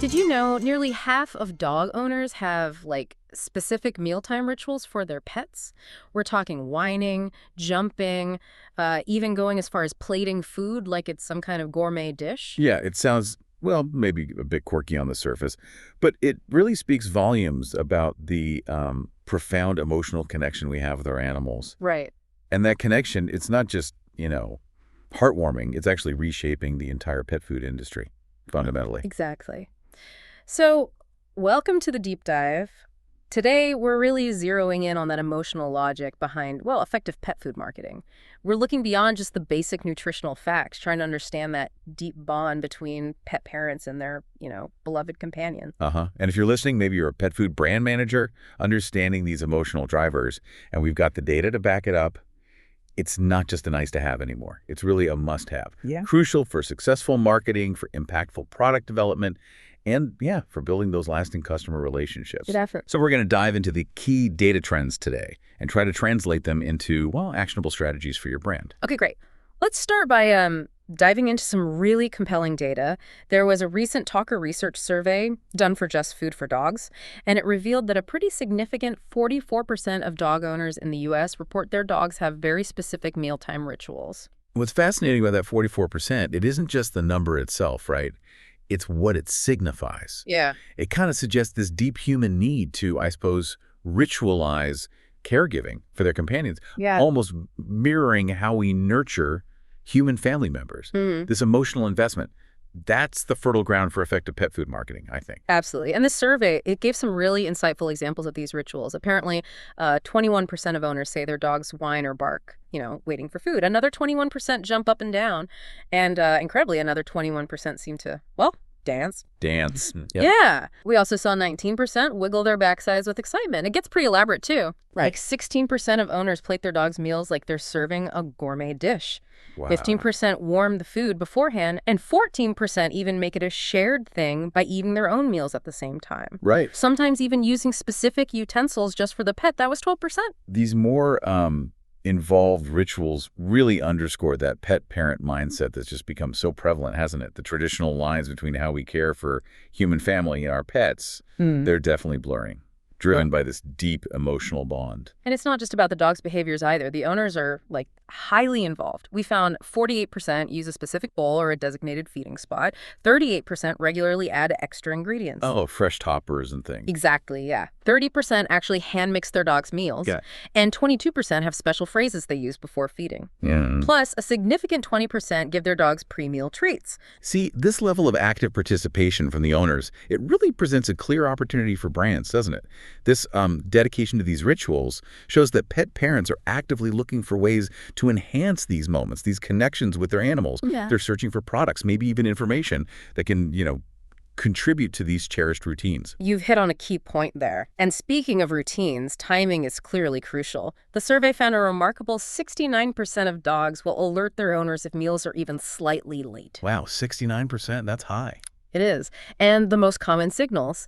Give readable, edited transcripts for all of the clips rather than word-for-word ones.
Did you know nearly half of dog owners have, specific mealtime rituals for their pets? We're talking whining, jumping, even going as far as plating food like it's some kind of gourmet dish. Yeah, it sounds, well, maybe a bit quirky on the surface, but it really speaks volumes about the profound emotional connection we have with our animals. Right. And that connection, it's not just, heartwarming. It's actually reshaping the entire pet food industry, fundamentally. Exactly. So, welcome to the deep dive. Today, we're really zeroing in on that emotional logic behind, effective pet food marketing. We're looking beyond just the basic nutritional facts, trying to understand that deep bond between pet parents and their, beloved companion. And if you're listening, maybe you're a pet food brand manager, understanding these emotional drivers, and we've got the data to back it up. It's not just a nice to have anymore. It's really a must have. Yeah. Crucial for successful marketing, for impactful product development, and for building those lasting customer relationships. Good effort. So we're going to dive into the key data trends today and try to translate them into, actionable strategies for your brand. Okay, great. Let's start by diving into some really compelling data. There was a recent Talker Research survey done for Just Food for Dogs, and it revealed that a pretty significant 44% of dog owners in the U.S. report their dogs have very specific mealtime rituals. What's fascinating about that 44%, it isn't just the number itself, right? It's what it signifies. Yeah. It kind of suggests this deep human need to, I suppose, ritualize caregiving for their companions, almost mirroring how we nurture human family members. This emotional investment, that's the fertile ground for effective pet food marketing, I think. Absolutely. And this survey, it gave some really insightful examples of these rituals. Apparently, 21% of owners say their dogs whine or bark, waiting for food. Another 21% jump up and down. And incredibly, another 21% seem to, dance. Dance. Yep. Yeah. We also saw 19% wiggle their backsides with excitement. It gets pretty elaborate, too. Right. 16% of owners plate their dogs' meals like they're serving a gourmet dish. Wow. 15% warm the food beforehand, and 14% even make it a shared thing by eating their own meals at the same time. Right. Sometimes even using specific utensils just for the pet. That was 12%. These more involved rituals really underscore that pet-parent mindset that's just become so prevalent, hasn't it? The traditional lines between how we care for human family and our pets, they're definitely blurring, driven by this deep emotional bond. And it's not just about the dog's behaviors either. The owners are, highly involved. We found 48% use a specific bowl or a designated feeding spot. 38% regularly add extra ingredients. Oh, fresh toppers and things. Exactly, yeah. 30% actually hand-mix their dog's meals. Yeah. And 22% have special phrases they use before feeding. Yeah. Plus, a significant 20% give their dogs pre-meal treats. See, this level of active participation from the owners, it really presents a clear opportunity for brands, doesn't it? This dedication to these rituals shows that pet parents are actively looking for ways to enhance these moments, these connections with their animals. Yeah. They're searching for products, maybe even information that can, contribute to these cherished routines. You've hit on a key point there. And speaking of routines, timing is clearly crucial. The survey found a remarkable 69% of dogs will alert their owners if meals are even slightly late. Wow, 69%, that's high. It is. And the most common signals,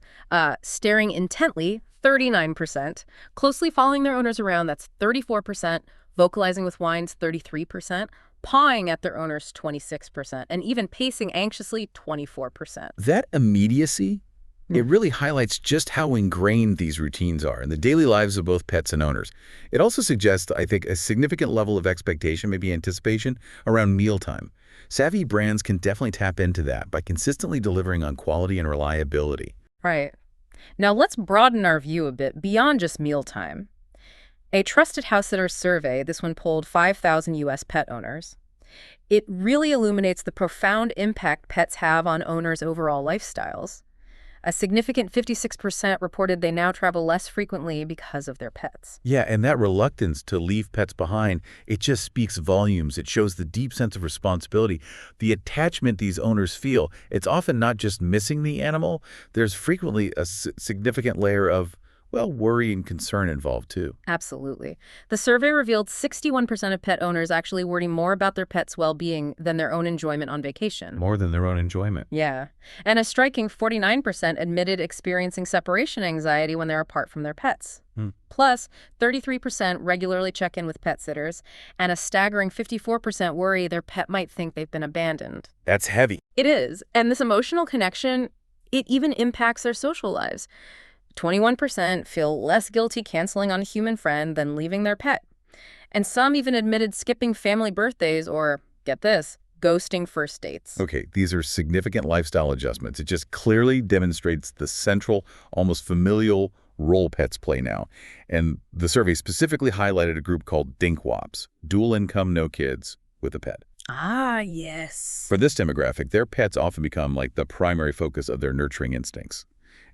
staring intently, 39%, closely following their owners around, that's 34%, vocalizing with whines, 33%, pawing at their owners, 26%, and even pacing anxiously, 24%. That immediacy, it really highlights just how ingrained these routines are in the daily lives of both pets and owners. It also suggests, I think, a significant level of expectation, maybe anticipation, around mealtime. Savvy brands can definitely tap into that by consistently delivering on quality and reliability. Right. Now let's broaden our view a bit beyond just mealtime. A TrustedHousesitters survey, this one polled 5,000 U.S. pet owners. It really illuminates the profound impact pets have on owners' overall lifestyles. A significant 56% reported they now travel less frequently because of their pets. Yeah, and that reluctance to leave pets behind, it just speaks volumes. It shows the deep sense of responsibility, the attachment these owners feel. It's often not just missing the animal. There's frequently a significant layer of, worry and concern involved, too. Absolutely. The survey revealed 61% of pet owners actually worry more about their pet's well-being than their own enjoyment on vacation. More than their own enjoyment. Yeah. And a striking 49% admitted experiencing separation anxiety when they're apart from their pets. Plus, 33% regularly check in with pet sitters, and a staggering 54% worry their pet might think they've been abandoned. That's heavy. It is. And this emotional connection, It even impacts their social lives. 21% feel less guilty canceling on a human friend than leaving their pet. And some even admitted skipping family birthdays or, get this, ghosting first dates. Okay, these are significant lifestyle adjustments. It just clearly demonstrates the central, almost familial role pets play now. And the survey specifically highlighted a group called DINKWAPs, dual income, no kids, with a pet. Ah, yes. For this demographic, their pets often become like the primary focus of their nurturing instincts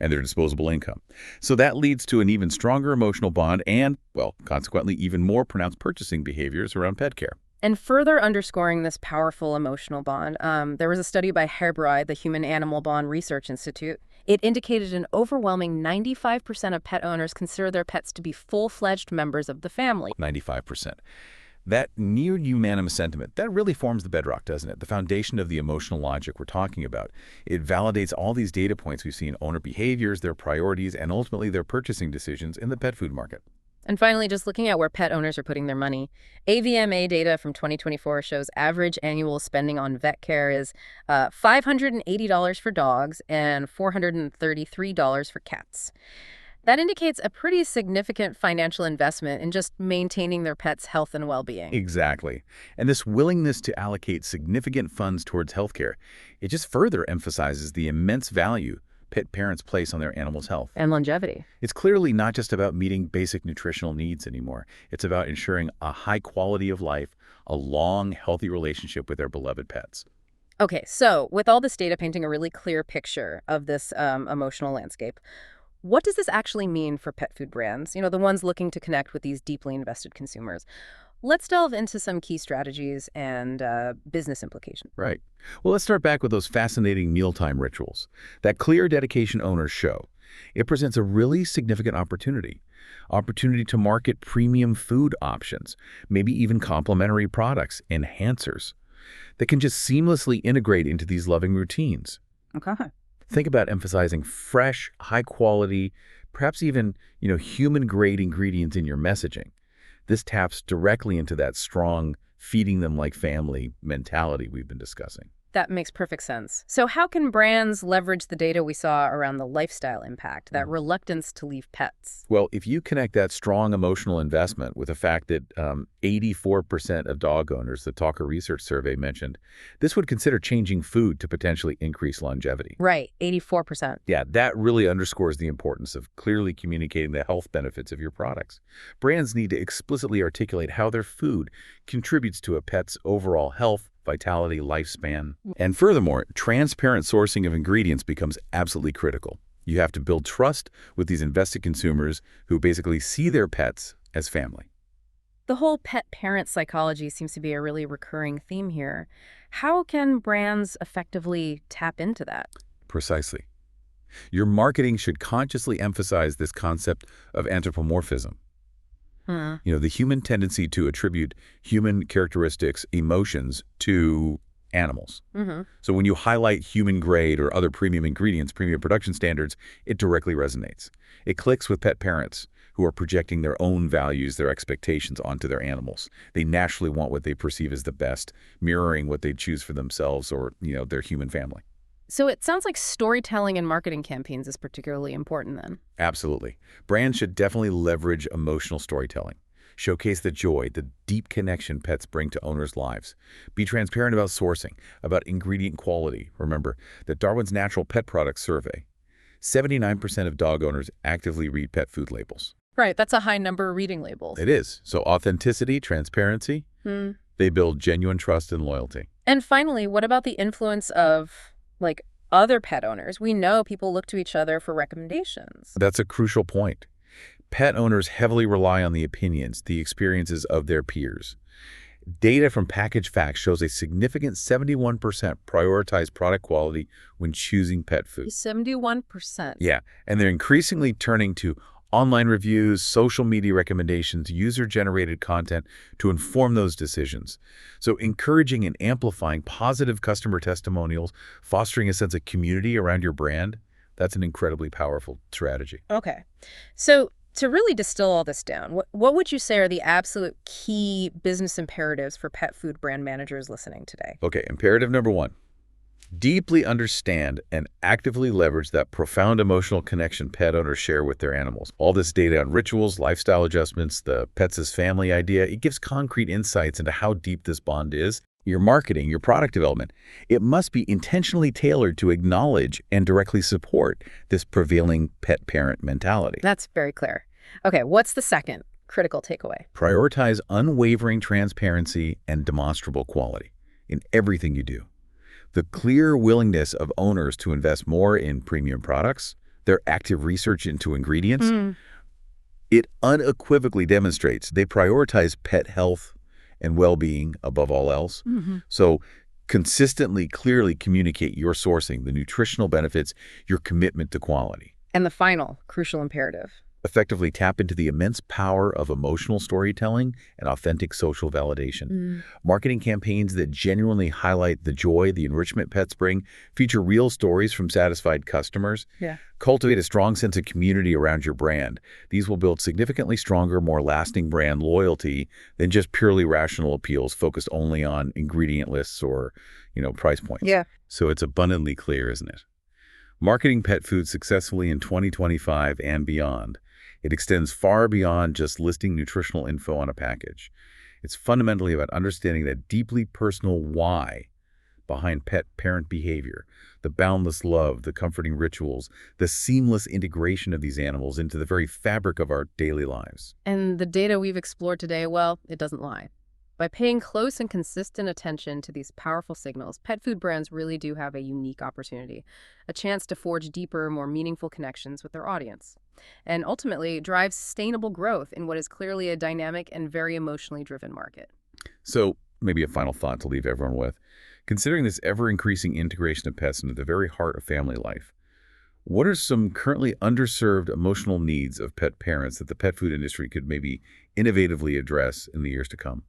and their disposable income. So that leads to an even stronger emotional bond and, well, consequently, even more pronounced purchasing behaviors around pet care. And further underscoring this powerful emotional bond, there was a study by Herbreid, the Human-Animal Bond Research Institute. It indicated an overwhelming 95% of pet owners consider their pets to be full-fledged members of the family. 95%. That near unanimous sentiment, that really forms the bedrock, doesn't it? The foundation of the emotional logic we're talking about. It validates all these data points we've seen, owner behaviors, their priorities, and ultimately their purchasing decisions in the pet food market. And finally, just looking at where pet owners are putting their money, AVMA data from 2024 shows average annual spending on vet care is $580 for dogs and $433 for cats. That indicates a pretty significant financial investment in just maintaining their pets' health and well-being. Exactly. And this willingness to allocate significant funds towards healthcare, it just further emphasizes the immense value pet parents place on their animals' health. And longevity. It's clearly not just about meeting basic nutritional needs anymore. It's about ensuring a high quality of life, a long, healthy relationship with their beloved pets. Okay, so with all this data painting a really clear picture of this emotional landscape, what does this actually mean for pet food brands? You know, the ones looking to connect with these deeply invested consumers. Let's delve into some key strategies and business implications. Right. Well, let's start back with those fascinating mealtime rituals. That clear dedication owners show. It presents a really significant opportunity. Opportunity to market premium food options, maybe even complementary products, enhancers, that can just seamlessly integrate into these loving routines. Okay. Think about emphasizing fresh, high quality, perhaps even, human-grade ingredients in your messaging. This taps directly into that strong feeding them like family mentality we've been discussing. That makes perfect sense. So how can brands leverage the data we saw around the lifestyle impact, that reluctance to leave pets? Well, if you connect that strong emotional investment with the fact that 84% of dog owners, the Talker Research Survey mentioned, this would consider changing food to potentially increase longevity. Right, 84%. Yeah, that really underscores the importance of clearly communicating the health benefits of your products. Brands need to explicitly articulate how their food contributes to a pet's overall health, vitality, lifespan. And furthermore, transparent sourcing of ingredients becomes absolutely critical. You have to build trust with these invested consumers who basically see their pets as family. The whole pet-parent psychology seems to be a really recurring theme here. How can brands effectively tap into that? Precisely. Your marketing should consciously emphasize this concept of anthropomorphism. The human tendency to attribute human characteristics, emotions to animals. So when you highlight human grade or other premium ingredients, premium production standards, it directly resonates. It clicks with pet parents who are projecting their own values, their expectations onto their animals. They naturally want what they perceive as the best, mirroring what they choose for themselves or, their human family. So it sounds like storytelling and marketing campaigns is particularly important then. Absolutely. Brands should definitely leverage emotional storytelling. Showcase the joy, the deep connection pets bring to owners' lives. Be transparent about sourcing, about ingredient quality. Remember, the Darwin's Natural Pet Products Survey, 79% of dog owners actively read pet food labels. Right, that's a high number of reading labels. It is. So authenticity, transparency, they build genuine trust and loyalty. And finally, what about the influence of other pet owners? We know people look to each other for recommendations. That's a crucial point. Pet owners heavily rely on the opinions, the experiences of their peers. Data from Package Facts shows a significant 71% prioritize product quality when choosing pet food. 71%? Yeah, and they're increasingly turning to online reviews, social media recommendations, user-generated content to inform those decisions. So encouraging and amplifying positive customer testimonials, fostering a sense of community around your brand, that's an incredibly powerful strategy. Okay. So to really distill all this down, what would you say are the absolute key business imperatives for pet food brand managers listening today? Okay, imperative number one, Deeply understand and actively leverage that profound emotional connection pet owners share with their animals. All this data on rituals, lifestyle adjustments, the pets as family idea, it gives concrete insights into how deep this bond is. Your marketing, your product development, it must be intentionally tailored to acknowledge and directly support this prevailing pet-parent mentality. That's very clear. Okay, what's the second critical takeaway? Prioritize unwavering transparency and demonstrable quality in everything you do. The clear willingness of owners to invest more in premium products, their active research into ingredients, it unequivocally demonstrates they prioritize pet health and well-being above all else. So consistently, clearly communicate your sourcing, the nutritional benefits, your commitment to quality. And the final crucial imperative. Effectively tap into the immense power of emotional storytelling and authentic social validation. Marketing campaigns that genuinely highlight the joy, the enrichment pets bring, feature real stories from satisfied customers. Cultivate a strong sense of community around your brand. These will build significantly stronger, more lasting brand loyalty than just purely rational appeals focused only on ingredient lists or, price points. So it's abundantly clear, isn't it? Marketing pet food successfully in 2025 and beyond. It extends far beyond just listing nutritional info on a package. It's fundamentally about understanding that deeply personal why behind pet-parent behavior, the boundless love, the comforting rituals, the seamless integration of these animals into the very fabric of our daily lives. And the data we've explored today, well, it doesn't lie. By paying close and consistent attention to these powerful signals, pet food brands really do have a unique opportunity, a chance to forge deeper, more meaningful connections with their audience, and ultimately drive sustainable growth in what is clearly a dynamic and very emotionally driven market. So maybe a final thought to leave everyone with. Considering this ever-increasing integration of pets into the very heart of family life, what are some currently underserved emotional needs of pet parents that the pet food industry could maybe innovatively address in the years to come?